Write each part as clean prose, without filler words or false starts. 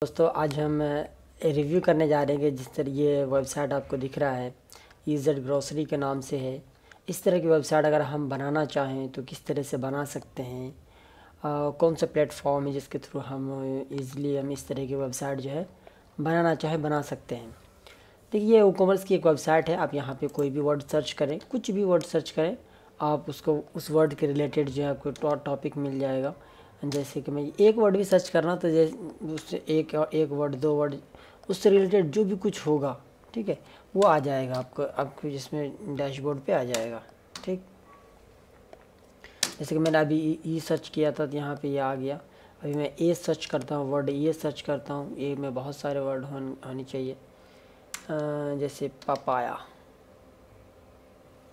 दोस्तों आज हम रिव्यू करने जा रहे हैं कि जिस तरह ये वेबसाइट आपको दिख रहा है इज़ेड ग्रोसरी के नाम से है। इस तरह की वेबसाइट अगर हम बनाना चाहें तो किस तरह से बना सकते हैं, कौन सा प्लेटफॉर्म है जिसके थ्रू हम इजीली हम इस तरह की वेबसाइट जो है बनाना चाहें बना सकते हैं। देखिए ये ई-कॉमर्स की एक वेबसाइट है। आप यहाँ पे कोई भी वर्ड सर्च करें, कुछ भी वर्ड सर्च करें, आप उसको उस वर्ड के रिलेटेड जो है आपको टॉपिक मिल जाएगा। जैसे कि मैं एक वर्ड भी सर्च करना तो जैसे उससे एक वर्ड दो वर्ड उससे रिलेटेड जो भी कुछ होगा, ठीक है, वो आ जाएगा आपको जिसमें डैशबोर्ड पे आ जाएगा। ठीक, जैसे कि मैंने अभी ई सर्च किया था तो यहाँ पे ये आ गया। अभी मैं ए सर्च करता हूँ, वर्ड ये सर्च करता हूँ, ए में बहुत सारे वर्ड होने चाहिए। जैसे पपाया,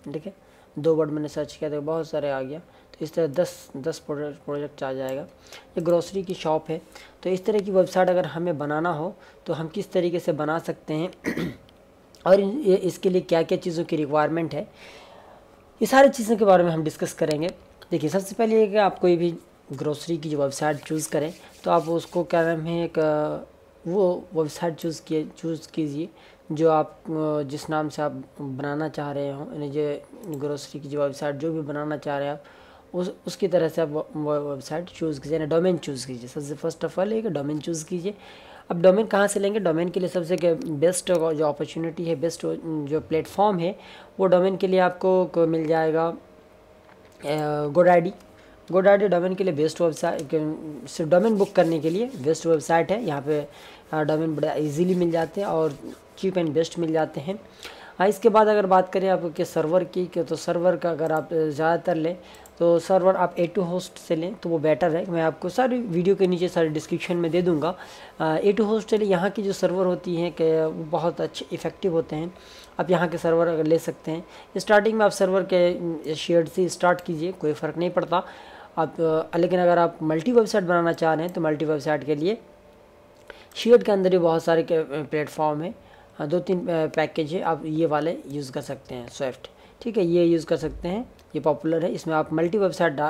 ठीक है, दो वर्ड मैंने सर्च किया तो बहुत सारे आ गया। तो इस तरह 10 प्रोजेक्ट आ जाएगा। ये ग्रोसरी की शॉप है। तो इस तरह की वेबसाइट अगर हमें बनाना हो तो हम किस तरीके से बना सकते हैं और इसके लिए क्या क्या चीज़ों की रिक्वायरमेंट है, ये सारी चीज़ों के बारे में हम डिस्कस करेंगे। देखिए सबसे पहले ये कि आप कोई भी ग्रोसरी की जो वेबसाइट चूज़ करें तो आप उसको क्या नाम है, एक वो वेबसाइट चूज़ कीजिए जो आप जिस नाम से आप बनाना चाह रहे हो, यानी जो ग्रोसरी की जो वेबसाइट जो भी बनाना चाह रहे हैं आप उसकी तरह से आप वेबसाइट चूज़ कीजिए, यानी डोमेन चूज़ कीजिए। सबसे फर्स्ट ऑफ ऑल एक डोमेन चूज़ कीजिए। अब डोमेन कहाँ से लेंगे? डोमेन के लिए सबसे बेस्ट जो अपॉर्चुनिटी है, बेस्ट जो प्लेटफॉर्म है, वो डोमेन के लिए आपको मिल जाएगा गोडैडी डोमेन के लिए बेस्ट वेबसाइट, सिर्फ डोमेन बुक करने के लिए बेस्ट वेबसाइट है। यहाँ पे डोमेन बड़ा इजीली मिल जाते हैं और चीप एंड बेस्ट मिल जाते हैं। इसके बाद अगर बात करें आपके सर्वर की, तो सर्वर का अगर आप ज़्यादातर लें तो सर्वर आप A2 होस्ट से लें तो वो बेटर है। मैं आपको सारी वीडियो के नीचे सारी डिस्क्रिप्शन में दे दूँगा। A2 होस्ट से लें। यहाँ की जो सर्वर होती हैं कि वो बहुत अच्छे इफ़ेक्टिव होते हैं। आप यहाँ के सर्वर अगर ले सकते हैं। स्टार्टिंग में आप सर्वर के शेयर्ड से स्टार्ट कीजिए, कोई फ़र्क नहीं पड़ता आप। लेकिन अगर आप मल्टी वेबसाइट बनाना चाह रहे हैं तो मल्टी वेबसाइट के लिए शेयर्ड के अंदर ही बहुत सारे प्लेटफॉर्म है, 2-3 पैकेज है। आप ये वाले यूज़ कर सकते हैं, स्विफ्ट, ठीक है, ये यूज़ कर सकते हैं, ये पॉपुलर है। इसमें आप मल्टी वेबसाइट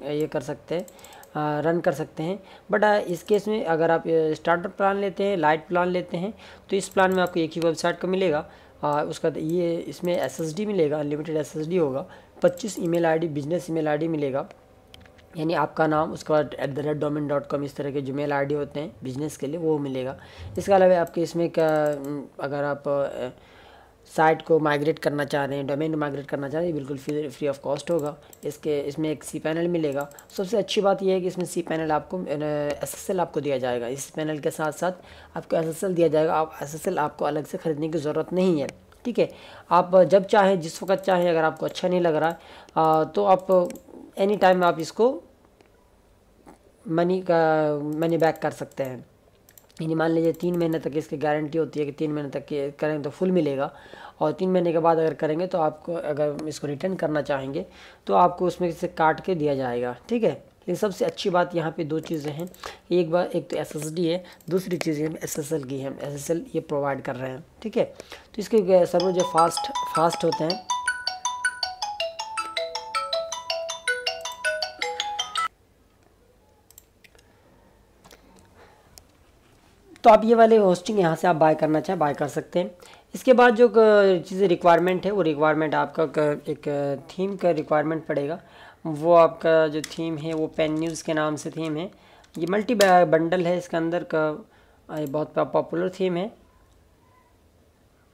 ये कर सकते हैं, रन कर सकते हैं। बट इस केस में अगर आप स्टार्टर प्लान लेते हैं, लाइट प्लान लेते हैं, तो इस प्लान में आपको एक ही वेबसाइट का मिलेगा। उसका ये इसमें SSD मिलेगा, अनलिमिटेड SSD होगा, 25 email ID, business email ID मिलेगा, यानी आपका नाम, उसके बाद @domain.com, इस तरह के जो मेल आईडी होते हैं बिजनेस के लिए, वो मिलेगा। इसके अलावा आपके इसमें क्या, अगर आप साइट को माइग्रेट करना चाह रहे हैं, डोमेन माइग्रेट करना चाह रहे हैं, बिल्कुल फ्री ऑफ कॉस्ट होगा। इसमें एक cPanel मिलेगा। सबसे अच्छी बात यह है कि इसमें cPanel आपको SSL आपको दिया जाएगा। इस पैनल के साथ साथ आपको SSL दिया जाएगा। आप SSL आपको अलग से ख़रीदने की ज़रूरत नहीं है, ठीक है। आप जब चाहें, जिस वक्त चाहें, अगर आपको अच्छा नहीं लग रहा तो आप एनी टाइम आप इसको मनी बैक कर सकते हैं। यानी मान लीजिए 3 महीने तक इसकी गारंटी होती है कि 3 महीने तक करेंगे तो फुल मिलेगा, और 3 महीने के बाद अगर करेंगे तो आपको, अगर इसको रिटर्न करना चाहेंगे तो आपको उसमें से काट के दिया जाएगा, ठीक है। लेकिन सबसे अच्छी बात यहाँ पे 2 चीज़ें हैं। एक तो SSD है, दूसरी चीज़ हम SSL की है, SSL ये प्रोवाइड कर रहे हैं, ठीक है। तो इसके सर्वर जो फास्ट होते हैं। तो आप ये वाले होस्टिंग यहाँ से आप बाय करना चाहें बाय कर सकते हैं। इसके बाद जो चीज़ें रिक्वायरमेंट है, वो रिक्वायरमेंट आपका एक थीम का रिक्वायरमेंट पड़ेगा। वो आपका जो थीम है वो पेन न्यूज़ के नाम से थीम है। ये मल्टी बंडल है, इसके अंदर का ये बहुत पॉपुलर थीम है।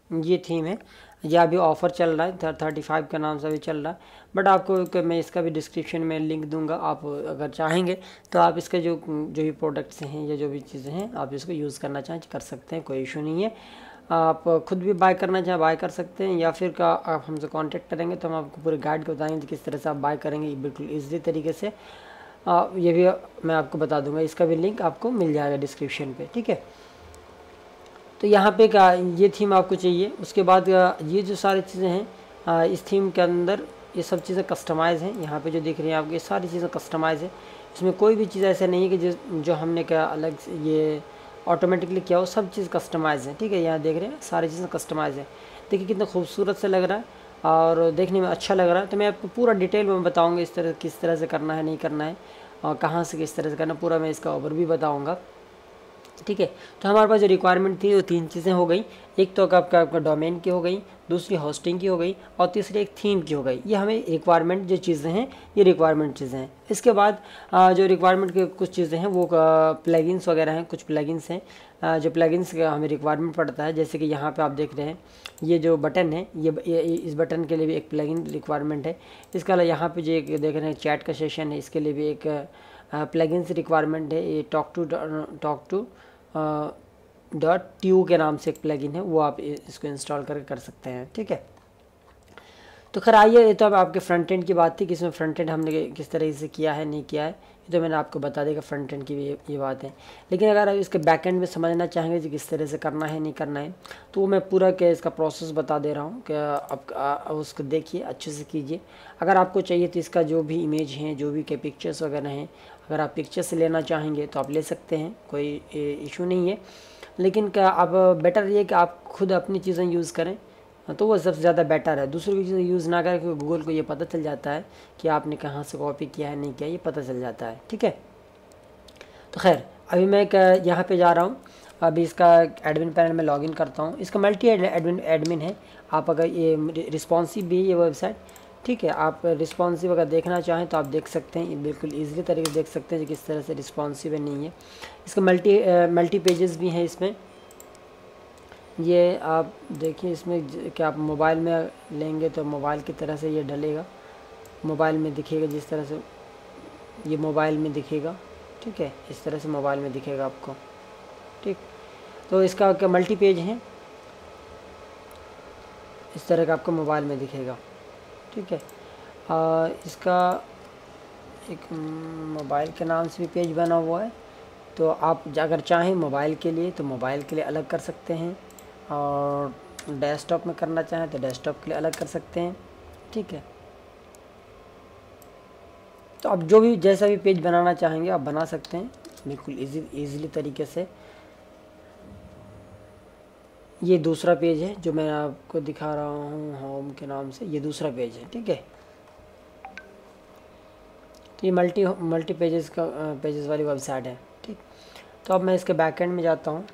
ये थीम है, ये अभी ऑफ़र चल रहा है, 35 के नाम से अभी चल रहा है। बट आपको मैं इसका भी डिस्क्रिप्शन में लिंक दूंगा। आप अगर चाहेंगे तो आप इसके जो भी प्रोडक्ट्स हैं या जो भी चीज़ें हैं, आप इसको यूज़ करना चाहें कर सकते हैं, कोई इशू नहीं है। आप खुद भी बाय करना चाहें बाय कर सकते हैं, या फिर आप हमसे कांटेक्ट करेंगे तो हम आपको पूरे गाइड को बताएंगे किस तरह से आप बाय करेंगे बिल्कुल ईजी तरीके से। ये भी मैं आपको बता दूँगा, इसका भी लिंक आपको मिल जाएगा डिस्क्रिप्शन पर, ठीक है। तो यहाँ पे क्या ये थीम आपको चाहिए। उसके बाद ये जो सारी चीज़ें हैं इस थीम के अंदर, ये सब चीज़ें कस्टमाइज़ हैं। यहाँ पे जो दिख रही हैं आपको, ये सारी चीज़ें कस्टमाइज़ है। इसमें कोई भी चीज़ ऐसा नहीं है कि जो हमने क्या अलग से ये ऑटोमेटिकली किया हो, सब चीज़ कस्टमाइज़ है, ठीक है। यहाँ देख रहे हैं सारी चीज़ें कस्टमाइज़ है। देखिए कितना खूबसूरत से लग रहा है और देखने में अच्छा लग रहा है। तो मैं आपको पूरा डिटेल में बताऊँगा इस तरह किस तरह से करना है, नहीं करना है, और कहाँ से किस तरह से करना, पूरा मैं इसका ओवरव्यू बताऊँगा। ठीक है। तो हमारे पास जो रिक्वायरमेंट थी वो 3 चीज़ें हो गई। एक तो आपका डोमेन की हो गई, दूसरी होस्टिंग की हो गई और तीसरी एक थीम की हो गई। ये हमें रिक्वायरमेंट जो चीज़ें हैं, ये रिक्वायरमेंट चीज़ें हैं। इसके बाद जो रिक्वायरमेंट की कुछ चीज़ें हैं वो प्लगइन्स वगैरह हैं, कुछ प्लगइन्स हैं जो प्लगइन्स का हमें रिक्वायरमेंट पड़ता है। जैसे कि यहाँ पे आप देख रहे हैं ये जो बटन है, ये इस बटन के लिए भी एक प्लगइन रिक्वायरमेंट है। इसके अलावा यहाँ पे जो देख रहे हैं चैट का सेशन है, इसके लिए भी एक प्लगइन्स रिक्वायरमेंट है। ये टॉक टू .tu के नाम से एक प्लगइन है, वो आप इसको इंस्टॉल करके कर सकते हैं। ठीक है। तो खैर आइए, ये तो अब आपके फ्रंट एंड की बात थी कि इसमें फ्रंट एंड हमने किस तरह से किया है, नहीं किया है, ये तो मैंने आपको बता देगा फ्रंट एंड की भी ये बात है। लेकिन अगर आप इसके बैक एंड में समझना चाहेंगे कि किस तरह से करना है, नहीं करना है, तो वो मैं पूरा क्या इसका प्रोसेस बता दे रहा हूँ कि आप उसको देखिए, अच्छे से कीजिए। अगर आपको चाहिए तो इसका जो भी इमेज हैं, जो भी के पिक्चर्स वगैरह हैं, अगर आप पिक्चर्स लेना चाहेंगे तो आप ले सकते हैं, कोई इशू नहीं है। लेकिन क्या अब बेटर ये कि आप खुद अपनी चीज़ें यूज़ करें, तो वो सबसे ज़्यादा बेटर है। दूसरों की चीज़ें यूज़ ना करें, क्योंकि गूगल को ये पता चल जाता है कि आपने कहाँ से कॉपी किया है, नहीं किया, ये पता चल जाता है। ठीक है। तो खैर अभी मैं यहाँ पे जा रहा हूँ। अभी इसका एडमिन पैनल में लॉगिन करता हूँ। इसका मल्टी एडमिन है। आप अगर ये रिस्पॉन्सिव भी है ये वेबसाइट, ठीक है, आप रिस्पॉन्सिव अगर देखना चाहें तो आप देख सकते हैं, ये बिल्कुल ईजिली तरीके से देख सकते हैं कि किस तरह से रिस्पॉन्सिव है, नहीं है। इसका मल्टी पेजेस भी हैं इसमें। ये आप देखिए इसमें कि आप मोबाइल में लेंगे तो मोबाइल की तरह से ये डलेगा, मोबाइल में दिखेगा, जिस तरह से ये मोबाइल में दिखेगा। ठीक है, इस तरह से मोबाइल में दिखेगा आपको। ठीक, तो इसका क्या मल्टी पेज है, इस तरह का आपको मोबाइल में दिखेगा। ठीक है। इसका एक मोबाइल के नाम से भी पेज बना हुआ है, तो आप अगर चाहें मोबाइल के लिए तो मोबाइल के लिए अलग कर सकते हैं, और डेस्कटॉप में करना चाहें तो डेस्कटॉप के लिए अलग कर सकते हैं। ठीक है। तो आप जो भी जैसा भी पेज बनाना चाहेंगे आप बना सकते हैं, बिल्कुल इजीली तरीके से। ये दूसरा पेज है जो मैं आपको दिखा रहा हूँ होम के नाम से, ये दूसरा पेज है। ठीक है। तो ये मल्टी पेजेस वाली वेबसाइट है। ठीक, तो अब मैं इसके बैकएंड में जाता हूँ।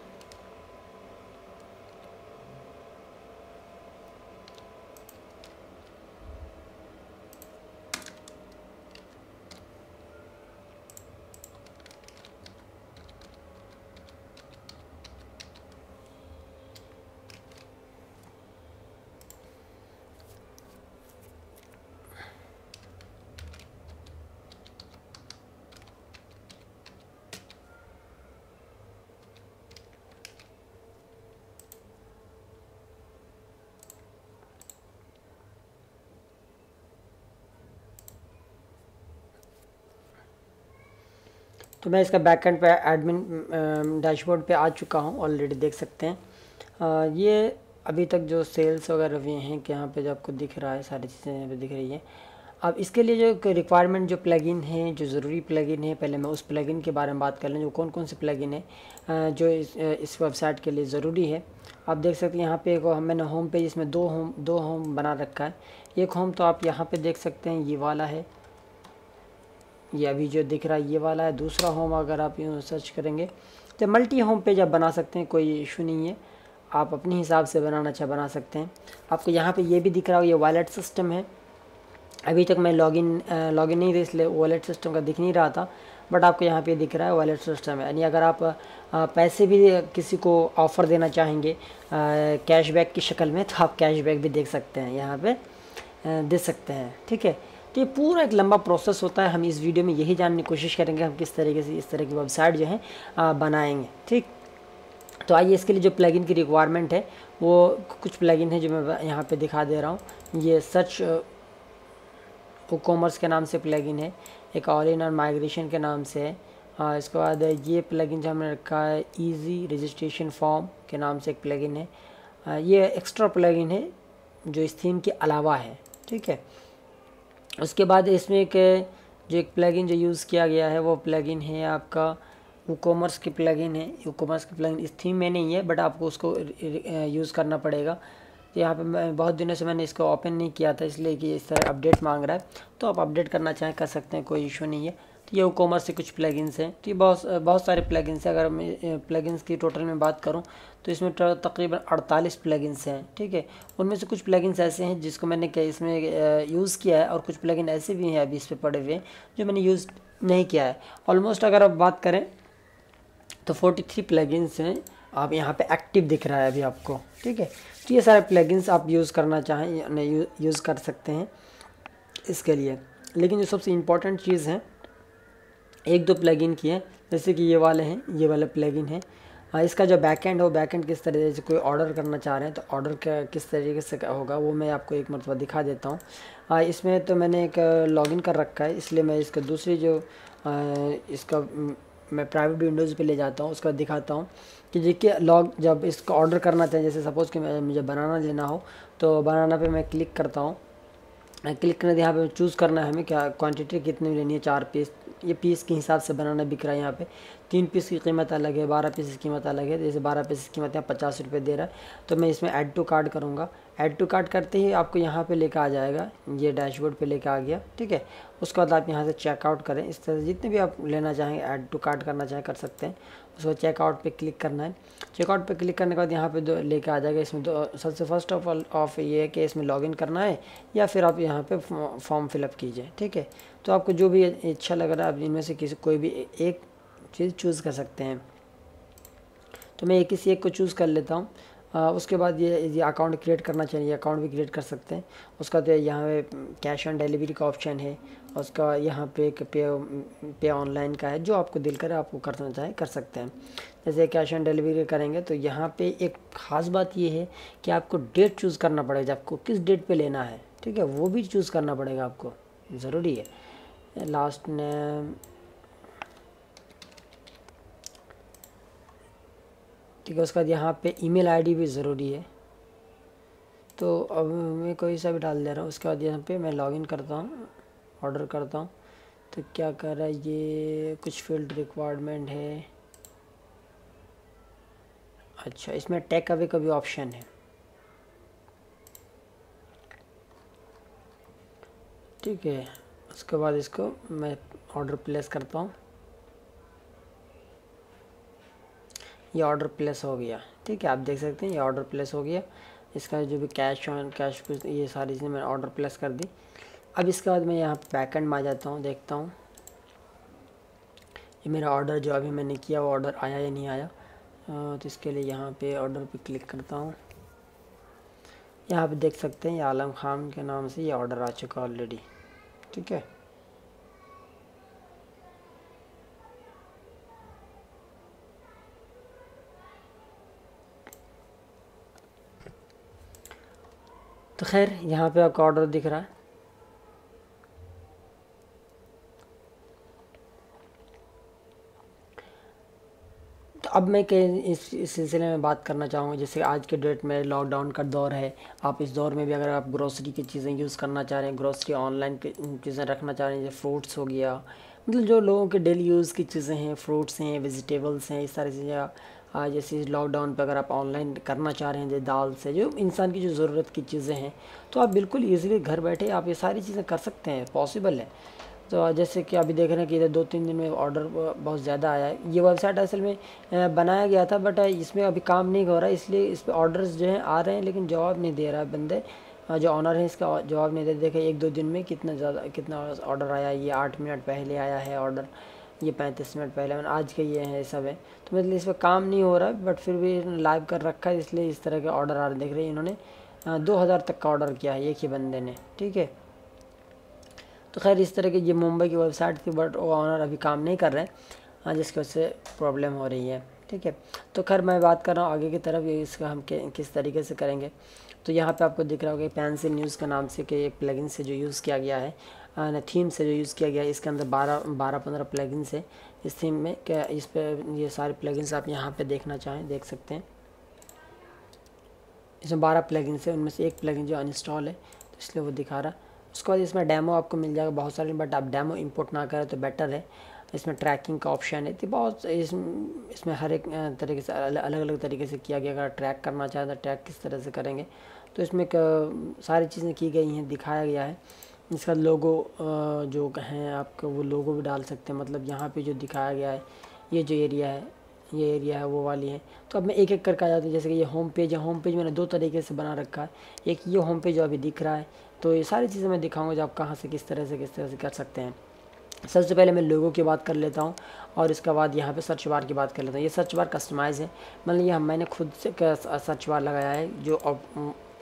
तो मैं इसका बैकएंड पे एडमिन डैशबोर्ड पे आ चुका हूँ, ऑलरेडी देख सकते हैं। ये अभी तक जो सेल्स वगैरह हुए हैं कि यहाँ पे जो आपको दिख रहा है, सारी चीज़ें यहाँ पे दिख रही हैं। अब इसके लिए जो रिक्वायरमेंट जो प्लगइन है, जो ज़रूरी प्लगइन है, पहले मैं उस प्लगइन के बारे में बात कर लें, जो कौन कौन से प्लगइन है जो इस वेबसाइट के लिए ज़रूरी है। आप देख सकते हैं यहाँ पे मैंने होम पेज, इसमें दो होम बना रखा है। एक होम तो आप यहाँ पे देख सकते हैं, ये वाला है, ये अभी जो दिख रहा है ये वाला है। दूसरा होम अगर आप यूँ सर्च करेंगे तो मल्टी होम पेज आप बना सकते हैं, कोई इशू नहीं है। आप अपने हिसाब से बनाना चाहे बना सकते हैं। आपको यहाँ पे ये भी दिख रहा हो, ये वॉलेट सिस्टम है। अभी तक मैं लॉगिन नहीं था, इसलिए वॉलेट सिस्टम का दिख नहीं रहा था, बट आपको यहाँ पे दिख रहा है वॉलेट सिस्टम है। यानी अगर आप पैसे भी किसी को ऑफ़र देना चाहेंगे कैशबैक की शक्ल में, तो आप कैशबैक भी देख सकते हैं, यहाँ पे दे सकते हैं। ठीक है। तो ये पूरा एक लंबा प्रोसेस होता है। हम इस वीडियो में यही जानने की कोशिश करेंगे हम किस तरीके से इस तरह की वेबसाइट जो है बनाएंगे। ठीक, तो आइए इसके लिए जो प्लगइन की रिक्वायरमेंट है वो कुछ प्लगइन है जो मैं यहाँ पे दिखा दे रहा हूँ। ये सर्च कॉमर्स के नाम से प्लगइन है, एक ऑल इन और माइग्रेशन के नाम से है। इसके बाद ये प्लगइन जो हमने रखा है इजी रजिस्ट्रेशन फॉर्म के नाम से एक प्लगइन है। ये एक्स्ट्रा प्लगइन है जो इस थीम के अलावा है। ठीक है। उसके बाद इसमें जो एक प्लगइन जो यूज़ किया गया है वो प्लगइन है आपका WooCommerce की प्लगइन है। WooCommerce की प्लगइन इस थीम में नहीं है, बट आपको उसको यूज़ करना पड़ेगा। तो यहाँ पे मैं बहुत दिनों से मैंने इसको ओपन नहीं किया था, इसलिए कि इस तरह अपडेट मांग रहा है, तो आप अपडेट करना चाहें कर सकते हैं, कोई इशू नहीं है। तो ये WooCommerce से कुछ प्लगइन्स हैं। तो ये बहुत सारे प्लगइन्स हैं। अगर मैं प्लगइन्स की टोटल में बात करूँ तो इसमें तकरीबन 48 प्लगइन्स हैं, ठीक है। उनमें से कुछ प्लगइन्स ऐसे हैं जिसको मैंने इसमें यूज़ किया है, और कुछ प्लगइन ऐसे भी हैं अभी इस पर पड़े हुए हैं जो मैंने यूज़ नहीं किया है। ऑलमोस्ट अगर आप बात करें तो 43 प्लगइन्स हैं, आप यहाँ पे एक्टिव दिख रहा है अभी आपको, ठीक है। तो ये सारे प्लगइन्स आप यूज़ करना चाहें यूज़ कर सकते हैं इसके लिए। लेकिन जो सबसे इम्पॉर्टेंट चीज़ है, एक दो प्लगइन की है, जैसे कि ये वाले हैं, ये वाला प्लगइन है। इसका जो बैकएंड हो, बैकएंड किस तरीके से कोई ऑर्डर करना चाह रहे हैं तो ऑर्डर का किस तरीके से होगा वो मैं आपको एक मरतबा दिखा देता हूँ। इसमें तो मैंने एक लॉगिन कर रखा है, इसलिए मैं इसका दूसरी जो इसका मैं प्राइवेट विंडोज़ पे ले जाता हूँ, उसका दिखाता हूँ कि देखिए जब इसका ऑर्डर करना चाहिए, जैसे सपोज़ कि मुझे बनाना लेना हो तो बनाना पे मैं क्लिक करता हूँ। क्लिक करने यहाँ पे चूज़ करना है हमें क्या क्वांटिटी कितनी लेनी है, 4 पीस। ये पीस के हिसाब से बनाना बिक रहा है यहाँ पे। 3 पीस की कीमत अलग है, 12 पीस की कीमत अलग है। जैसे 12 पीस की कीमत यहाँ 50 रुपये दे रहा है, तो मैं इसमें ऐड टू कार्ट करूँगा। ऐड टू कार्ट करते ही आपको यहाँ पे लेकर आ जाएगा, ये डैशबोर्ड पे लेकर आ गया, ठीक है। उसके बाद आप यहाँ से चेकआउट करें। इस तरह से जितने भी आप लेना चाहेंगे, ऐड टू कार्ट करना चाहें कर सकते हैं। उसको चेकआउट पे क्लिक करना है। चेकआउट पे क्लिक करने के बाद यहाँ पे दो लेके आ जाएगा। इसमें सबसे फर्स्ट ऑफ ये है कि इसमें लॉगिन करना है या फिर आप यहाँ पे फॉर्म फिलअप कीजिए, ठीक है। तो आपको जो भी अच्छा लग रहा है आप इनमें से कोई भी एक चीज़ चूज़ कर सकते हैं। तो मैं किसी एक को चूज़ कर लेता हूँ। उसके बाद ये अकाउंट क्रिएट करना चाहिए, अकाउंट भी क्रिएट कर सकते हैं। उसका तो यहाँ पे कैश ऑन डिलीवरी का ऑप्शन है, उसका यहाँ पे एक पे ऑनलाइन का है, जो आपको दिल करे आपको करना चाहे कर सकते हैं। जैसे कैश ऑन डिलीवरी करेंगे तो यहाँ पे एक ख़ास बात ये है कि आपको डेट चूज़ करना पड़ेगा, आपको किस डेट पे लेना है, ठीक है, वो भी चूज़ करना पड़ेगा आपको, ज़रूरी है। लास्ट नेम, ठीक है। उसके बाद यहाँ पे ईमेल आईडी भी ज़रूरी है, तो अब मैं कोई सा भी डाल दे रहा हूँ। उसके बाद यहाँ पे मैं लॉगिन करता हूँ, ऑर्डर करता हूँ, तो क्या कर रहा है ये, कुछ फील्ड रिक्वायरमेंट है। अच्छा, इसमें टेक अवे का भी ऑप्शन है, ठीक है। उसके बाद इसको मैं ऑर्डर प्लेस करता हूँ, ये ऑर्डर प्लेस हो गया, ठीक है। आप देख सकते हैं ये ऑर्डर प्लेस हो गया। इसका जो भी कैश ऑन कैश ये सारी चीज़ें मैंने ऑर्डर प्लेस कर दी। अब इसके बाद मैं यहाँ बैकएंड में आ जाता हूँ, देखता हूँ ये मेरा ऑर्डर जो अभी मैंने किया वो ऑर्डर आया या नहीं आया। तो इसके लिए यहाँ पे ऑर्डर पे क्लिक करता हूँ। यहाँ पे देख सकते हैं ये आलम खान के नाम से ये ऑर्डर आ चुका ऑलरेडी, ठीक है। तो खैर यहाँ पे आपका ऑर्डर दिख रहा है। तो अब मैं इस सिलसिले में बात करना चाहूँगा, जैसे आज के डेट में लॉकडाउन का दौर है। आप इस दौर में भी अगर आप ग्रोसरी की चीज़ें यूज़ करना चाह रहे हैं, ग्रोसरी ऑनलाइन की चीज़ें रखना चाह रहे हैं, जैसे फ्रूट्स हो गया, मतलब जो लोगों के डेली यूज़ की चीज़ें हैं, फ्रूट्स हैं, वेजिटेबल्स हैं, इस सारी चीज़ें जैसे लॉकडाउन पे अगर आप ऑनलाइन करना चाह रहे हैं, जैसे दाल से जो इंसान की जो ज़रूरत की चीज़ें हैं, तो आप बिल्कुल ईज़िली घर बैठे आप ये सारी चीज़ें कर सकते हैं, पॉसिबल है। तो जैसे कि अभी देख रहे हैं कि इधर 2-3 दिन में ऑर्डर बहुत ज़्यादा आया है। ये वेबसाइट असल में बनाया गया था, बट इसमें अभी काम नहीं हो रहा है, इसलिए इस पर ऑर्डर्स जो हैं आ रहे हैं लेकिन जवाब नहीं दे रहा है बंदे, जो ऑनर है इसका जवाब नहीं दे। देखे 1-2 दिन में कितना ऑर्डर आया। ये 8 मिनट पहले आया है ऑर्डर, ये 35 मिनट पहले, मैंने आज के ये हैं सब है। तो मतलब इस पर काम नहीं हो रहा है, बट फिर भी लाइव कर रखा है, इसलिए इस तरह के ऑर्डर आ रहे। देख रहे हैं इन्होंने 2000 तक का ऑर्डर किया है एक ही बंदे ने, ठीक है। तो खैर इस तरह की ये मुंबई की वेबसाइट थी, बट वो ऑनर अभी काम नहीं कर रहे हैं, जिसकी वजह से प्रॉब्लम हो रही है, ठीक है। तो खैर मैं बात कर रहा हूँ आगे की तरफ, ये इसका हम किस तरीके से करेंगे। तो यहाँ पे आपको दिख रहा होगा पेंसिल न्यूज़ के नाम से कि एक प्लगइन से जो यूज़ किया गया है, थीम से जो यूज़ किया गया है, इसके अंदर 12-15 प्लगइन्स है इस थीम में। क्या इस पर ये सारे प्लगइन्स आप यहाँ पे देखना चाहें देख सकते हैं। इसमें 12 प्लगइन्स है, उनमें से एक प्लगइन जो अनइंस्टॉल है, तो इसलिए वो दिखा रहा है। उसके बाद इसमें डेमो आपको मिल जाएगा बहुत सारे, बट आप डेमो इंपोर्ट ना करें तो बेटर है। इसमें ट्रैकिंग का ऑप्शन है, तो बहुत इसमें हर एक तरीके से अलग अलग तरीके से किया गया। अगर ट्रैक करना चाहें तो ट्रैक किस तरह से करेंगे, तो इसमें सारी चीज़ें की गई हैं, दिखाया गया है। इसका लोगो जो है आपका वो लोगो भी डाल सकते हैं, मतलब यहाँ पे जो दिखाया गया है ये जो एरिया है, ये एरिया है वो वाली है। तो अब मैं एक एक करके आ जाती हूँ। जैसे कि ये होम पेज है, होम पेज मैंने दो तरीके से बना रखा है। एक ये होम पेज जो अभी दिख रहा है, तो ये सारी चीज़ें मैं दिखाऊंगा जो आप कहाँ से किस तरह से कर सकते हैं। सबसे पहले मैं लोगों की बात कर लेता हूँ और इसके बाद यहाँ पे सर्च बार की बात कर लेता हूँ। ये सर्च बार कस्टमाइज़ है, मतलब ये मैंने खुद से सर्च बार लगाया है, जो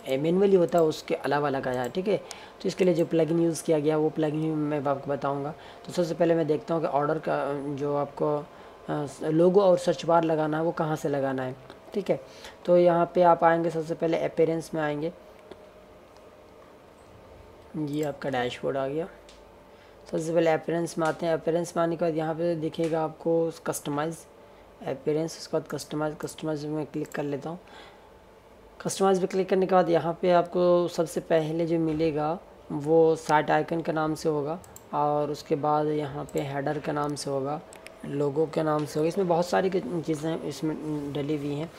मैनुअली होता है उसके अलावा लगाया है, ठीक है। तो इसके लिए जो प्लगइन यूज़ किया गया वो प्लगइन मैं आपको बताऊँगा। तो सबसे पहले मैं देखता हूँ कि ऑर्डर का जो आपको लोगो और सर्च बार लगाना है वो कहाँ से लगाना है, ठीक है। तो यहाँ पे आप आएंगे, सबसे पहले अपीयरेंस में आएंगे, ये आपका डैशबोर्ड आ गया। सबसे पहले अपीयरेंस में आते हैं। अपीयरेंस में आने के बाद यहाँ पे दिखेगा आपको कस्टमाइज़ अपीयरेंस, उसके बाद कस्टमाइज़ में क्लिक कर लेता हूँ। कस्टमाइज़ पे क्लिक करने के बाद यहाँ पे आपको सबसे पहले जो मिलेगा वो साइट आइकन के नाम से होगा, और उसके बाद यहाँ पे हेडर के नाम से होगा, लोगो के नाम से होगा। इसमें बहुत सारी चीज़ें इसमें डली हुई हैं।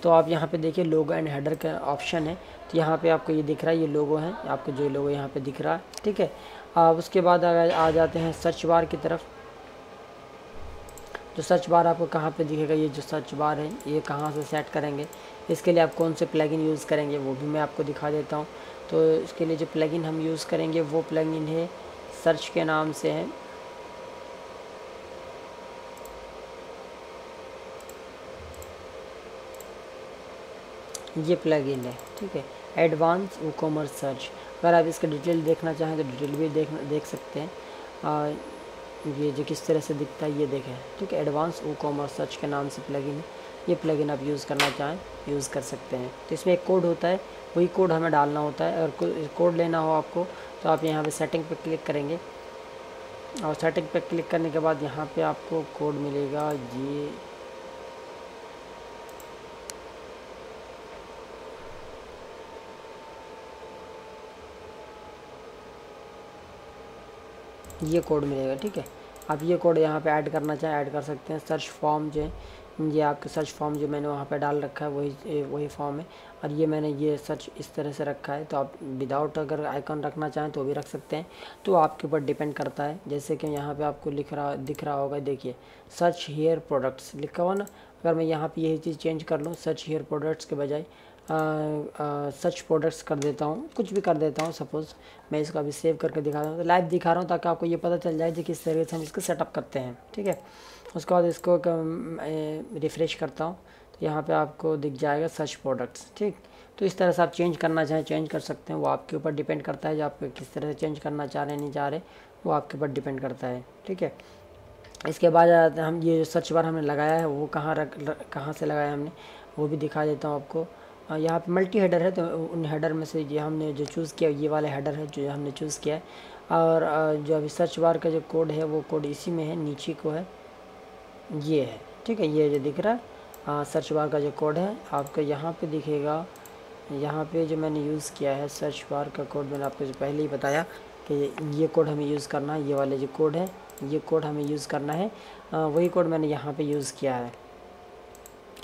तो आप यहाँ पे देखिए लोगो एंड हेडर का ऑप्शन है, तो यहाँ पे आपको ये दिख रहा है, ये लोगो है आपको, जो लोगो यहाँ पे दिख रहा है, ठीक है। अब उसके बाद अगर आ जाते हैं सर्च बार की तरफ। जो सर्च बार आपको कहाँ पे दिखेगा, ये जो सर्च बार है ये कहाँ से सेट करेंगे, इसके लिए आप कौन से प्लगइन यूज़ करेंगे वो भी मैं आपको दिखा देता हूँ। तो इसके लिए जो प्लगइन हम यूज़ करेंगे वो प्लगइन है सर्च के नाम से है, ये प्लगइन है, ठीक है, एडवांस ई कॉमर्स सर्च। अगर आप इसका डिटेल देखना चाहें तो डिटेल भी देख सकते हैं। ये जो किस तरह से दिखता है ये देखें, ठीक है, एडवांस ई कॉमर्स सर्च के नाम से प्लगइन है। ये प्लगइन आप यूज़ करना चाहें यूज़ कर सकते हैं। तो इसमें एक कोड होता है, वही कोड हमें डालना होता है। अगर कोड लेना हो आपको तो आप यहाँ पे सेटिंग पे क्लिक करेंगे, और सेटिंग पे क्लिक करने के बाद यहाँ पे आपको कोड मिलेगा, ये कोड मिलेगा, ठीक है। आप ये कोड यहाँ पे ऐड करना चाहें ऐड कर सकते हैं। सर्च फॉर्म जो है, ये आपके सर्च फॉर्म जो मैंने वहाँ पे डाल रखा है वही फॉर्म है, और ये मैंने ये सर्च इस तरह से रखा है। तो आप विदाउट अगर आइकन रखना चाहें तो भी रख सकते हैं, तो आपके ऊपर डिपेंड करता है। जैसे कि यहाँ पे आपको दिख रहा होगा, देखिए सर्च हेयर प्रोडक्ट्स लिखा हुआ ना। अगर मैं यहाँ पे यही चीज़ चेंज कर लूँ, सर्च हेयर प्रोडक्ट्स के बजाय सर्च प्रोडक्ट्स कर देता हूँ, कुछ भी कर देता हूँ। सपोज़ मैं इसको अभी सेव करके दिखा रहा हूँ, तो लाइव दिखा रहा हूँ ताकि आपको ये पता चल जाए कि किस तरीके से हम इसको सेटअप करते हैं, ठीक है। उसके बाद इसको रिफ़्रेश करता हूँ, तो यहाँ पे आपको दिख जाएगा सर्च प्रोडक्ट्स, ठीक। तो इस तरह से आप चेंज करना चाहें चेंज कर सकते हैं, वो आपके ऊपर डिपेंड करता है, जो आप किस तरह से चेंज करना चाह रहे हैं नहीं चाह रहे, वो आपके ऊपर डिपेंड करता है, ठीक है। इसके बाद हम ये जो सर्च बार हमने लगाया है वो कहाँ से लगाया हमने वो भी दिखा देता हूँ आपको। यहाँ पे मल्टी हेडर है, तो उन हेडर में से ये हमने जो चूज़ किया ये वाला हेडर है जो हमने चूज़ किया है। और जो अभी सर्च बार का जो कोड है वो कोड इसी में है, नीचे को है, ये है, ठीक है। ये जो दिख रहा है सर्च बार का जो कोड है आपको यहाँ पे दिखेगा। यहाँ पे जो मैंने यूज़ किया है सर्च बार का कोड, मैंने आपको पहले ही बताया कि ये कोड हमें यूज़ करना है, ये वाले जो कोड है ये कोड हमें यूज़ करना है। वही कोड मैंने यहाँ पे यूज़ किया है,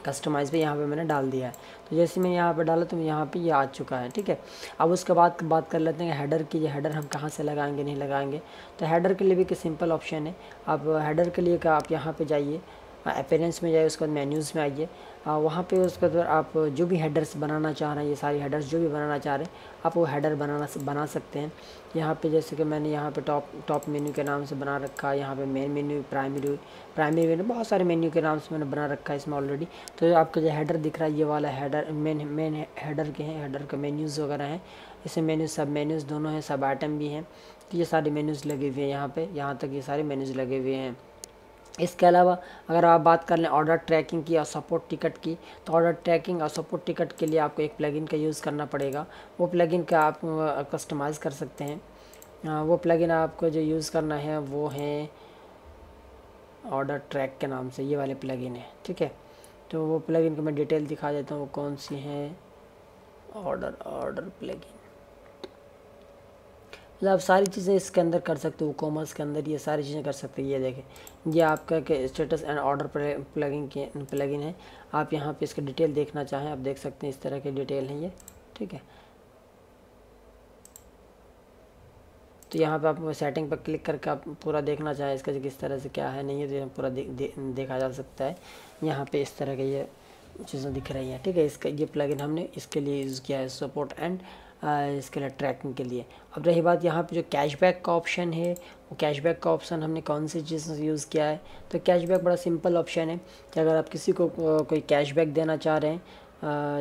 कस्टमाइज़ पे यहाँ पे मैंने डाल दिया है। तो जैसे मैं यहाँ पे डाला तो यहाँ पे ये आ चुका है, ठीक है। अब उसके बाद बात कर लेते हैं हेडर की। ये हेडर हम कहाँ से लगाएंगे नहीं लगाएंगे। तो हेडर के लिए भी एक सिंपल ऑप्शन है। आप हेडर के लिए आप यहाँ पे जाइए, अपीयरेंस में जाइए, उसके बाद मेन्यूज़ में आइए, वहाँ पे उसके बाद आप जो भी हेडर्स बनाना चाह रहे हैं, ये सारी हेडर्स जो भी बनाना चाह रहे हैं आप वो हेडर बना सकते हैं। यहाँ पे जैसे कि मैंने यहाँ पे टॉप मेन्यू के नाम से बना रखा है, यहाँ पे मेन मेन्यू, प्राइमरी मेन्यू, बहुत सारे मेन्यू के नाम से मैंने बना रखा है इसमें ऑलरेडी। तो आपका जो हेडर दिख रहा है ये वाला हेडर मेन हेडर के हैं, हेडर के मेन्यूज़ वगैरह हैं। इसमें मेन्यूज़ सब मेन्यूज़ दोनों हैं, सब आइटम भी हैं। तो ये सारे मेन्यूज़ लगे हुए हैं यहाँ पे, यहाँ तक ये सारे मेन्यूज़ लगे हुए हैं। इसके अलावा अगर आप बात कर लें ऑर्डर ट्रैकिंग की और सपोर्ट टिकट की, तो ऑर्डर ट्रैकिंग और सपोर्ट टिकट के लिए आपको एक प्लगइन का यूज़ करना पड़ेगा। वो प्लगइन का आप कस्टमाइज़ कर सकते हैं। वो प्लगइन आपको जो यूज़ करना है वो है ऑर्डर ट्रैक के नाम से, ये वाले प्लगइन है, ठीक है। तो वो प्लगइन को मैं डिटेल दिखा देता हूँ वो कौन सी है। ऑर्डर प्लगइन, मतलब आप सारी चीज़ें इसके अंदर कर सकते हो, कॉमर्स के अंदर ये सारी चीज़ें कर सकते हैं। ये देखें, ये आपका स्टेटस एंड ऑर्डर प्लगइन है। आप यहाँ पे इसका डिटेल देखना चाहें आप देख सकते हैं, इस तरह के डिटेल हैं ये, ठीक है। तो यहाँ पे आप सेटिंग पर क्लिक करके आप पूरा देखना चाहें इसका किस तरह से क्या है नहीं है, तो यहाँ पूरा देखा जा सकता है। यहाँ पे इस तरह के ये चीज़ें दिख रही हैं, ठीक है। इसका ये प्लगइन हमने इसके लिए यूज़ किया है, सपोर्ट एंड इसके लिए ट्रैकिंग के लिए। अब रही बात यहाँ पे जो कैशबैक का ऑप्शन है, वो कैशबैक का ऑप्शन हमने कौन सी चीज़ से यूज़ किया है। तो कैशबैक बड़ा सिंपल ऑप्शन है कि अगर आप किसी को कोई कैशबैक देना चाह रहे हैं,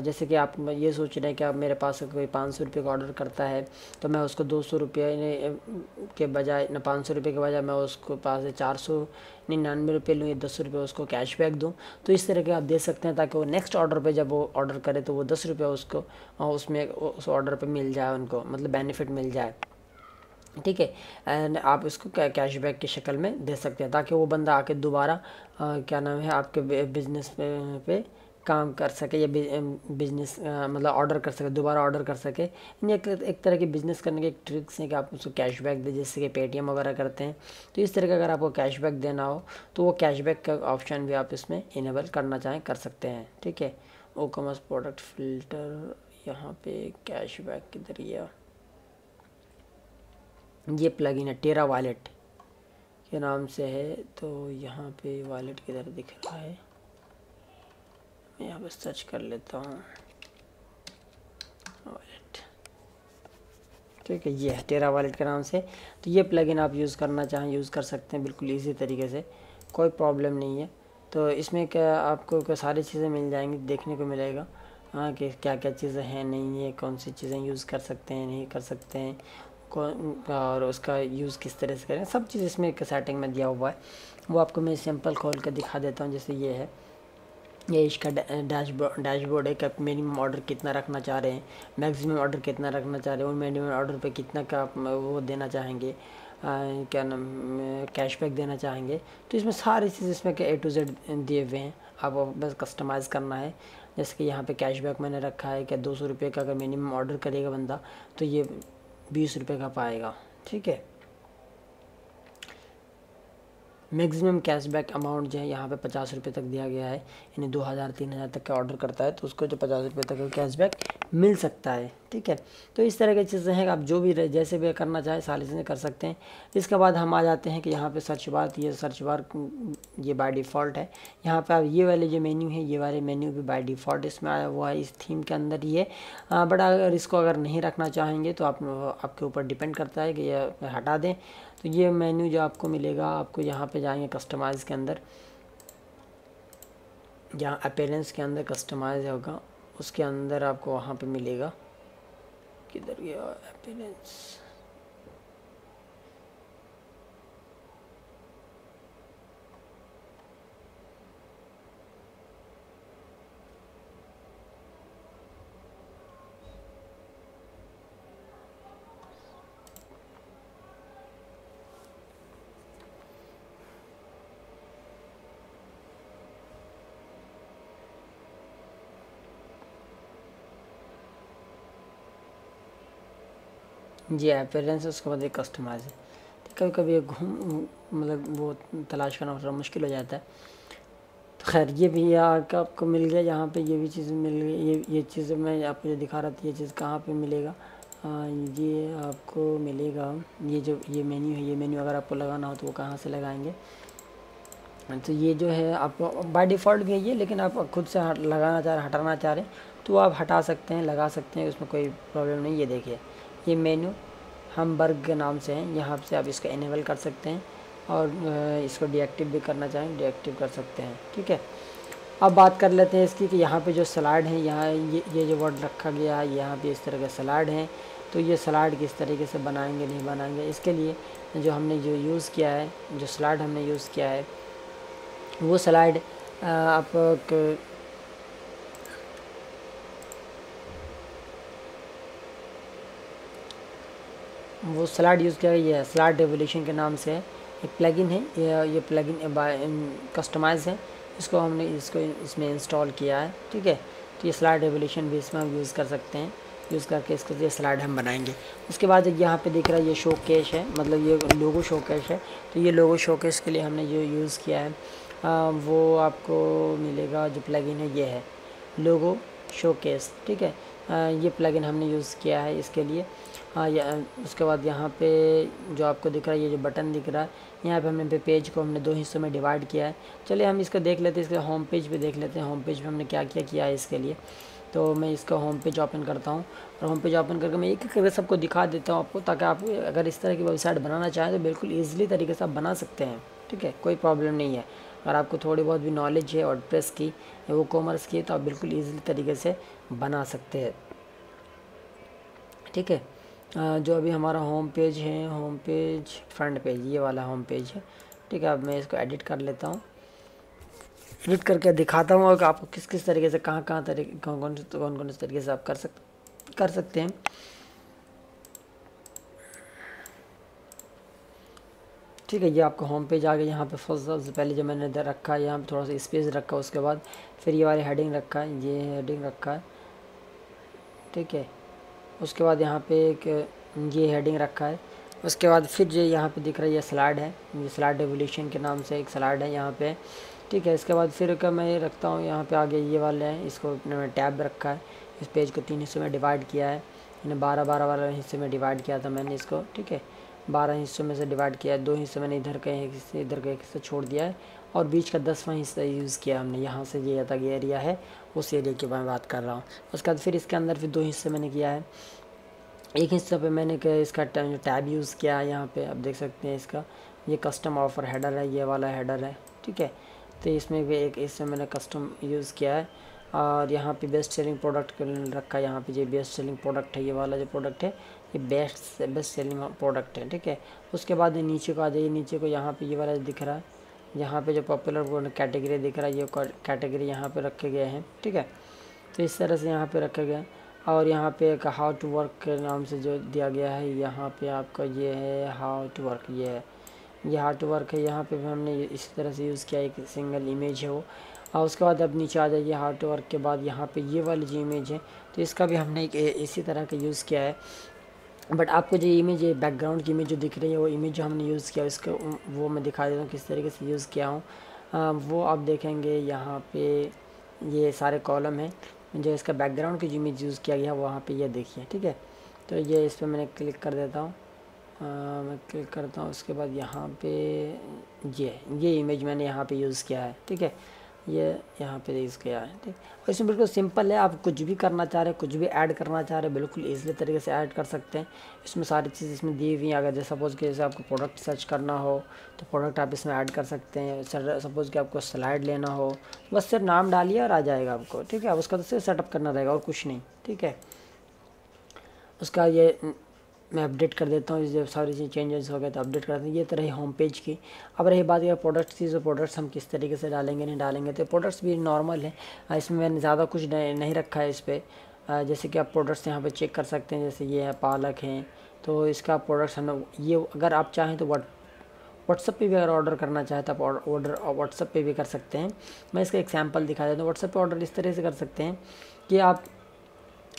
जैसे कि आप ये सोच रहे हैं कि आप मेरे पास कोई 500 रुपये का ऑर्डर करता है, तो मैं उसको 200 रुपये के बजाय ना 500 रुपये के बजाय मैं उसको पास से 499 रुपये लूँ या 10 रुपये उसको कैशबैक दूँ। तो इस तरह के आप दे सकते हैं ताकि वो नेक्स्ट ऑर्डर पे जब वो ऑर्डर करे तो वो 10 रुपये उसको उसमें उस ऑर्डर पे मिल जाए, उनको मतलब बेनिफिट मिल जाए, ठीक है। एंड आप इसको कैशबैक की शक्ल में दे सकते हैं ताकि वो बंदा आके दोबारा क्या नाम है आपके बिजनेस पे काम कर सके या बिजनेस मतलब ऑर्डर कर सके, दोबारा ऑर्डर कर सके। एक तरह की बिजनेस करने के एक ट्रिक्स हैं कि आप उसको कैशबैक दें, जैसे कि पेटीएम वगैरह करते हैं। तो इस तरह का अगर आपको कैशबैक देना हो तो वो कैशबैक का ऑप्शन भी आप इसमें इनेबल करना चाहें कर सकते हैं, ठीक है। ओ कॉमर्स प्रोडक्ट फिल्टर, यहाँ पे कैशबैक के जरिए ये प्लगइन है टेरा वॉलेट के नाम से है। तो यहाँ पे वॉलेट किधर दिख रहा है, मैं यहाँ पे सर्च कर लेता हूँ वॉलेट, ठीक है। ये है टेरा वॉलेट के नाम से। तो ये प्लगइन आप यूज़ करना चाहें यूज़ कर सकते हैं बिल्कुल ईजी तरीके से, कोई प्रॉब्लम नहीं है। तो इसमें क्या आपको सारी चीज़ें मिल जाएंगी, देखने को मिलेगा हाँ कि क्या क्या चीज़ें हैं नहीं है, कौन सी चीज़ें यूज़ कर सकते हैं नहीं कर सकते हैं, और उसका यूज़ किस तरह से करें, सब चीज़ इसमें एक सेटिंग में दिया हुआ है। वो आपको मैं सैंपल खोल कर दिखा देता हूँ। जैसे ये है, ये इसका डैशबोर्ड है कि आप मिनिमम ऑर्डर कितना रखना चाह रहे हैं, मैक्सिमम ऑर्डर कितना रखना चाह रहे हैं, और मिनिमम ऑर्डर पे कितना का आप वो देना चाहेंगे, क्या नाम कैशबैक देना चाहेंगे। तो इसमें सारी चीज़ इसमें के A to Z दिए हुए हैं, आपको बस कस्टमाइज़ करना है। जैसे कि यहाँ पे कैशबैक मैंने रखा है कि 200 रुपये का अगर मिनिमम ऑर्डर करेगा बंदा तो ये 20 रुपये का पाएगा, ठीक है। मैक्सिमम कैशबैक अमाउंट जो है यहाँ पे 50 रुपये तक दिया गया है, यानी 2000 3000 तक का ऑर्डर करता है तो उसको जो 50 रुपये तक का कैशबैक मिल सकता है, ठीक है। तो इस तरह की चीज़ें हैं, आप जो भी जैसे भी करना चाहें सारी चीज़ें कर सकते हैं। इसके बाद हम आ जाते हैं कि यहाँ पे सर्च बार, ये सर्च बार ये बाय डिफ़ॉल्ट है। यहाँ पे आप ये वाले जो मेन्यू है, ये वाले मेन्यू भी बाय डिफ़ॉल्ट इसमें आया हुआ है, इस थीम के अंदर ही है। बट अगर इसको अगर नहीं रखना चाहेंगे तो आपके ऊपर डिपेंड करता है कि ये हटा दें। तो ये मेन्यू जो आपको मिलेगा, आपको यहाँ पे जाएंगे कस्टमाइज़ के अंदर, जहाँ अपीयरेंस के अंदर कस्टमाइज होगा उसके अंदर आपको वहाँ पे मिलेगा, किधर गया अपीयरेंस, ये अपीयरेंस है, उसके बाद एक कस्टमाइज है। तो कभी कभी मतलब वो तलाश करना थोड़ा मुश्किल हो जाता है। तो खैर ये भी आपको मिल गया, यहाँ पे ये भी चीज़ मिल गई। ये चीज़ मैं आपको जो दिखा रहा था, ये चीज़ कहाँ पे मिलेगा, ये आपको मिलेगा, ये जो ये मेन्यू है, ये मेन्यू अगर आपको लगाना हो तो वो कहाँ से लगाएंगे। तो ये जो है आपको बाय डिफ़ॉल्ट भी है ये, लेकिन आप खुद से लगाना चाह रहे हटाना चाह रहे हैं तो आप हटा सकते हैं लगा सकते हैं, उसमें कोई प्रॉब्लम नहीं। ये देखिए ये मेन्यू हमबर्ग के नाम से है, यहाँ से आप इसको इनेबल कर सकते हैं और इसको डीएक्टिव भी करना चाहें डीएक्टिव कर सकते हैं, ठीक है। अब बात कर लेते हैं इसकी कि यहाँ पे जो स्लाइड है, यहाँ ये जो वर्ड रखा गया है, यहाँ पे इस तरह के स्लाइड हैं। तो ये स्लाइड किस तरीके से बनाएंगे नहीं बनाएंगे, इसके लिए जो हमने जो यूज़ किया है, जो स्लाइड हमने यूज़ किया है वो स्लाइड आप वो स्लाइड यूज़ किया गया है, स्लाइड रेवोल्यूशन के नाम से एक प्लगइन है। ये प्लगइन कस्टमाइज़ है, इसको हमने इसमें इंस्टॉल किया है, ठीक है। तो ये स्लाइड रेवोल्यूशन भी इसमें हम यूज़ कर सकते हैं, यूज़ करके इसको ये स्लाइड हम बनाएंगे। उसके बाद यहाँ पे दिख रहा है ये शोकेस है, मतलब ये लोगो शोकेस है। तो ये लोगो शोकेस के लिए हमने जो यूज़ किया है वो आपको मिलेगा, जो प्लगइन है ये है लोगो शोकेस, ठीक है। ये प्लगइन हमने यूज़ किया है इसके लिए। उसके बाद यहाँ पे जो आपको दिख रहा है, ये जो बटन दिख रहा है, यहाँ पे हमने पेज को हमने 2 हिस्सों में डिवाइड किया है। चलिए हम इसका देख लेते हैं, इसके होम पेज पे देख लेते हैं होम पेज पे हमने क्या क्या किया है इसके लिए। तो मैं इसका होम पेज ओपन करता हूँ और होम पेज ओपन करके मैं एक एक करके सबको दिखा देता हूँ आपको, ताकि आप अगर इस तरह की वेबसाइट बनाना चाहें तो बिल्कुल ईजिली तरीके से आप बना सकते हैं। ठीक है, कोई प्रॉब्लम नहीं है। अगर आपको थोड़ी बहुत भी नॉलेज है वर्डप्रेस की या वो कॉमर्स की, तो आप बिल्कुल ईजिली तरीके से बना सकते हैं। ठीक है, जो अभी हमारा होम पेज है, होम पेज फ्रंट पेज, ये वाला होम पेज है। ठीक है, अब मैं इसको एडिट कर लेता हूँ, एडिट करके दिखाता हूँ और आपको किस किस तरीके से कौन कौन से तरीके से आप कर सकते हैं। ठीक है, ये आपका होम पेज आ गया। यहाँ पे सबसे पहले जो मैंने इधर रखा है, यहाँ पे थोड़ा सा स्पेस रखा, उसके बाद फिर ये वाली हेडिंग रखा है, ये हेडिंग रखा है। ठीक है, उसके बाद यहाँ पे एक ये हेडिंग रखा है। उसके बाद फिर जो यहाँ पे दिख रहा है ये स्लाइड है, ये स्लाइड एवोल्यूशन के नाम से एक स्लाइड है यहाँ पे। ठीक है, इसके बाद फिर का मैं रखता हूँ यहाँ पे आगे ये वाले हैं, इसको मैंने टैब रखा है। इस पेज को 3 हिस्सों में डिवाइड किया है, मैंने 12 वाले हिस्से में डिवाइड किया था मैंने इसको। ठीक है, 12 हिस्सों में से डिवाइड किया है, 2 हिस्से मैंने इधर का एक हिस्से, इधर का एक हिस्सा छोड़ दिया है, और बीच का 10वां हिस्सा यूज़ किया हमने। यहाँ से ये तक ये एरिया है, उस एरिया की मैं बात कर रहा हूँ। उसके बाद फिर इसके अंदर फिर 2 हिस्से मैंने किया है। एक हिस्सा पे मैंने इसका टैब यूज़ किया है। यहाँ पे आप देख सकते हैं इसका ये कस्टम ऑफर हेडर है, ये वाला हेडर है। ठीक है, तो इसमें भी एक इसमें मैंने कस्टम यूज़ किया है। और यहाँ पे बेस्ट सेलिंग प्रोडक्ट रखा है, यहाँ पे ये बेस्ट सेलिंग प्रोडक्ट है, ये वाला जो प्रोडक्ट है ये बेस्ट सेलिंग प्रोडक्ट है। ठीक है, उसके बाद ये नीचे को आ जाइए, नीचे को यहाँ पे ये वाला दिख रहा है, यहाँ पे जो पॉपुलर कैटेगरी दिख रहा है, ये कैटेगरी यहाँ पे रखे गए हैं। ठीक है, तो इस तरह से यहाँ पे रखे गए हैं। और यहाँ पे एक हाउ टू वर्क के नाम से जो दिया गया है, यहाँ पे आपका ये है हाउ टू वर्क, ये है ये हाउ टू वर्क है। यहाँ पे भी हमने इस तरह से यूज़ किया, एक सिंगल इमेज है वो। और उसके बाद अब नीचे आ जाइए, हाउ टू वर्क के बाद यहाँ पे ये वाली जो इमेज है, तो इसका भी हमने एक इसी तरह का यूज़ किया है। बट आपको जो इमेज है, बैकग्राउंड की इमेज जो दिख रही है, वो इमेज जो हमने यूज़ किया इसको वो मैं दिखा देता हूँ किस तरीके से यूज़ किया हूँ। वो आप देखेंगे यहाँ पे ये सारे कॉलम हैं, जो इसका बैकग्राउंड की जो इमेज यूज़ किया गया है वहाँ पे ये देखिए। ठीक है, तो ये इस पर मैंने क्लिक कर देता हूँ, मैं क्लिक करता हूँ। उसके बाद यहाँ पे ये इमेज मैंने यहाँ पे यूज़ किया है। ठीक है, ये यहाँ पे यूज़ किया है। ठीक, और इसमें बिल्कुल सिंपल है, आप कुछ भी करना चाह रहे हैं, कुछ भी ऐड करना चाह रहे हैं, बिल्कुल ईजिली तरीके से ऐड कर सकते हैं। इसमें सारी चीज़ इसमें दी हुई हैं। अगर जैसे सपोज़ कि जैसे आपको प्रोडक्ट सर्च करना हो तो प्रोडक्ट आप इसमें ऐड कर सकते हैं। सपोज़ कि आपको स्लाइड लेना हो, बस सिर्फ नाम डालिए और आ जाएगा आपको। ठीक है, उसका तो सिर्फ सेटअप करना रहेगा और कुछ नहीं। ठीक है, उसका ये मैं अपडेट कर देता हूँ, जब सारी चीज़ चेंजेस हो गए तो अपडेट कर देते हैं। ये तरह ही होम पेज की। अब रही बात ये प्रोडक्ट्स की, जो प्रोडक्ट्स हम किस तरीके से डालेंगे नहीं डालेंगे, तो प्रोडक्ट्स भी नॉर्मल है। इसमें मैंने ज़्यादा कुछ नहीं रखा है इस पर। जैसे कि आप प्रोडक्ट्स यहाँ पे चेक कर सकते हैं, जैसे ये है पालक हैं, तो इसका प्रोडक्ट्स हम ये अगर आप चाहें तो व्हाट्सअप पे भी अगर ऑर्डर करना चाहें तो आप ऑर्डर व्हाट्सअप पे भी कर सकते हैं। मैं इसका एग्जांपल दिखा देता हूँ। व्हाट्सअप पे ऑर्डर इस तरह से कर सकते हैं कि आप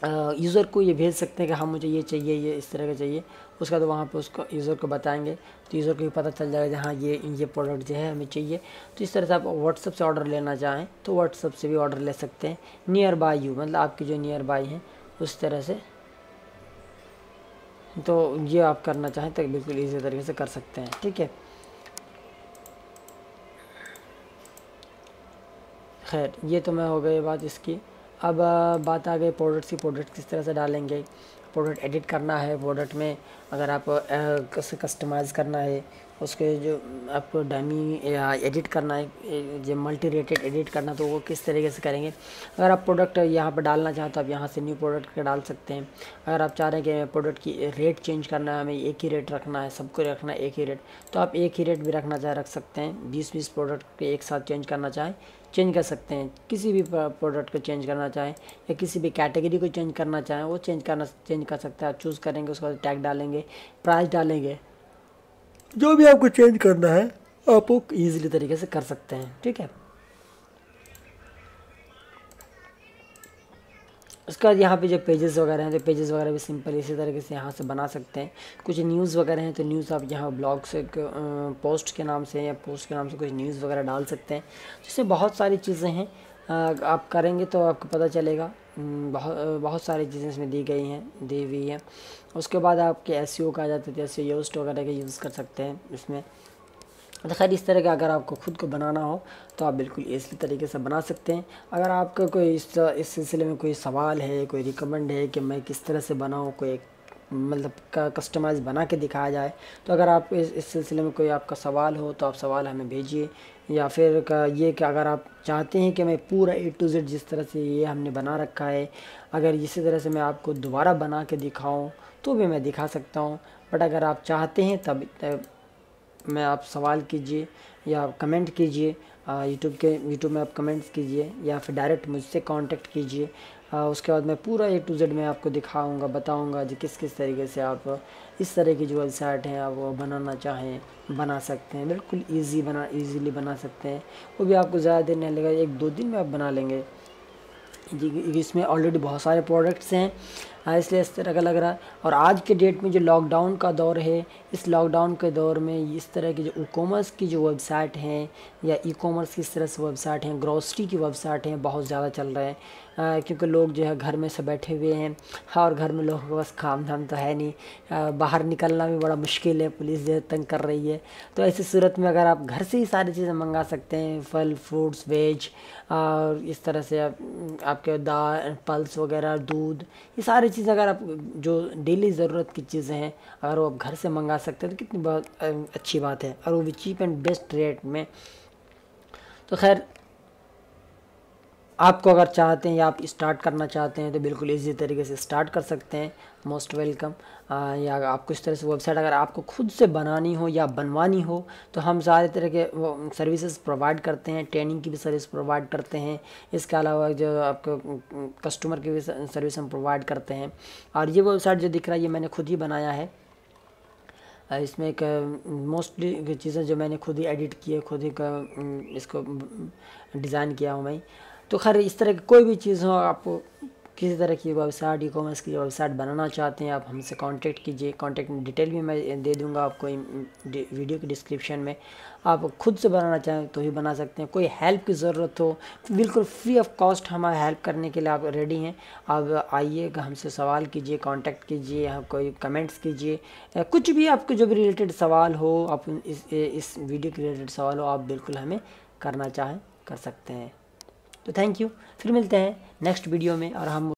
यूज़र को ये भेज सकते हैं कि हाँ मुझे ये चाहिए, ये इस तरह का चाहिए। उसका बाद वहाँ पे उसको यूज़र को बताएंगे तो यूज़र को भी पता चल जाएगा हाँ ये प्रोडक्ट जो है हमें चाहिए। तो इस तरह से आप व्हाट्सअप से ऑर्डर लेना चाहें तो व्हाट्सअप से भी ऑर्डर ले सकते हैं। नियर बाय यू, मतलब आपकी जो नियर बाय हैं उस तरह से, तो ये आप करना चाहें तो बिल्कुल ईजी तरीके से कर सकते हैं। ठीक है, खैर ये तो मैं हो गई बात इसकी। अब बात आ गई प्रोडक्ट्स की। प्रोडक्ट किस तरह से डालेंगे, प्रोडक्ट एडिट करना है। प्रोडक्ट में अगर आप कस्टमाइज़ करना है, उसके जो आपको डमी एडिट करना है, जो मल्टी रेटेड एडिट करना, तो वो किस तरीके से करेंगे। अगर आप प्रोडक्ट यहाँ पर डालना चाहें तो आप यहाँ से न्यू प्रोडक्ट का डाल सकते हैं। अगर आप चाह रहे हैं कि प्रोडक्ट की रेट चेंज करना है, हमें एक ही रेट रखना है, सबको रखना है एक ही रेट, तो आप एक ही रेट भी रखना चाहे रख सकते हैं। 20 प्रोडक्ट के एक साथ चेंज करना चाहें चेंज कर सकते हैं। किसी भी प्रोडक्ट को चेंज करना चाहें या किसी भी कैटेगरी को चेंज करना चाहें वो चेंज कर सकते हैं। आप चूज़ करेंगे, उसके बाद टैग डालेंगे, प्राइस डालेंगे, जो भी आपको चेंज करना है आप वो ईजिली तरीके से कर सकते हैं। ठीक है, उसके बाद यहाँ पे जो पेजेस वगैरह हैं तो पेजेस वगैरह भी सिंपल इसी तरीके से यहाँ से बना सकते हैं। कुछ न्यूज़ वगैरह हैं तो न्यूज़ आप यहाँ ब्लॉग से पोस्ट के नाम से या पोस्ट के नाम से कुछ न्यूज़ वगैरह डाल सकते हैं। जिससे बहुत सारी चीज़ें हैं आप करेंगे तो आपको पता चलेगा। बहुत सारी चीज़ें इसमें दी हुई हैं। उसके बाद आपके एसईओ का आ जाते थे, एसईओ योस्ट वगैरह के यूज़ कर सकते हैं इसमें। तो खैर इस तरह का अगर आपको खुद को बनाना हो तो आप बिल्कुल इसी तरीके से बना सकते हैं। अगर आपका कोई इस सिलसिले में कोई सवाल है, कोई रिकमेंड है कि मैं किस तरह से बनाऊँ, कोई मतलब कस्टमाइज़ बना के दिखाया जाए, तो अगर आप इस सिलसिले में कोई आपका सवाल हो तो आप सवाल हमें भेजिए। या फिर ये कि अगर आप चाहते हैं कि मैं पूरा A to Z जिस तरह से ये हमने बना रखा है, अगर इसी तरह से मैं आपको दोबारा बना के दिखाऊं तो भी मैं दिखा सकता हूं। बट अगर आप चाहते हैं तब मैं आप सवाल कीजिए या कमेंट कीजिए, यूट्यूब में आप कमेंट्स कीजिए या फिर डायरेक्ट मुझसे कांटेक्ट कीजिए। उसके बाद मैं पूरा A to Z में आपको दिखाऊंगा, बताऊंगा जी किस किस तरीके से आप इस तरह की जो वेबसाइट हैं आप वो बनाना चाहें बना सकते हैं। बिल्कुल ईज़िली बना सकते हैं, वो भी आपको ज़्यादा देर नहीं लगेगा, 1-2 दिन में आप बना लेंगे जी। इसमें ऑलरेडी बहुत सारे प्रोडक्ट्स हैं, इसलिए इस तरह का लग रहा है। और आज के डेट में जो लॉकडाउन का दौर है, इस लॉकडाउन के दौर में इस तरह की जो ई कॉमर्स की जो वेबसाइट हैं या ई कॉमर्स की इस तरह से वेबसाइट हैं, ग्रॉसरी की वेबसाइट हैं, बहुत ज़्यादा चल रहे हैं। क्योंकि लोग जो है घर में से बैठे हुए हैं, और घर में लोगों के पास काम धाम तो है नहीं, बाहर निकलना भी बड़ा मुश्किल है, पुलिस जो है तंग कर रही है। तो ऐसी सूरत में अगर आप घर से ही सारी चीज़ें मंगा सकते हैं, फल फ्रूट्स वेज, और इस तरह से आपके दाल पल्स वगैरह दूध, ये सारी चीज़ें अगर आप जो डेली ज़रूरत की चीज़ें हैं अगर वो आप घर से मंगा सकते हैं तो कितनी बहुत अच्छी बात है, और वो भी चीप एंड बेस्ट रेट में। तो खैर आपको अगर चाहते हैं या आप स्टार्ट करना चाहते हैं तो बिल्कुल इजी तरीके से स्टार्ट कर सकते हैं, मोस्ट वेलकम। या आपको इस तरह से वेबसाइट अगर आपको खुद से बनानी हो या बनवानी हो तो हम सारे तरह के सर्विसेज प्रोवाइड करते हैं, ट्रेनिंग की भी सर्विस प्रोवाइड करते हैं। इसके अलावा जो आपको कस्टमर की भी सर्विस हम प्रोवाइड करते हैं। और ये वेबसाइट जो दिख रहा है ये मैंने खुद ही बनाया है। इसमें एक मोस्टली चीज़ें जो मैंने खुद ही एडिट की है, खुद ही इसको डिज़ाइन किया हूँ मैं। तो खैर इस तरह की कोई भी चीज़ हो, आपको किसी तरह की वेबसाइट, ई कॉमर्स की वेबसाइट बनाना चाहते हैं, आप हमसे कांटेक्ट कीजिए। कांटेक्ट डिटेल भी मैं दे दूंगा आपको वीडियो के डिस्क्रिप्शन में। आप खुद से बनाना चाहें तो ही बना सकते हैं। कोई हेल्प की ज़रूरत हो बिल्कुल फ्री ऑफ कॉस्ट हमारा हेल्प करने के लिए आप रेडी हैं। आप आइएगा, हमसे सवाल कीजिए, कांटेक्ट कीजिए, यहाँ कोई कमेंट्स कीजिए, कुछ भी आपको जो भी रिलेटेड सवाल हो, आप इस वीडियो के रिलेटेड सवाल हो, आप बिल्कुल हमें करना चाहें कर सकते हैं। तो थैंक यू, फिर मिलते हैं नेक्स्ट वीडियो में। और हम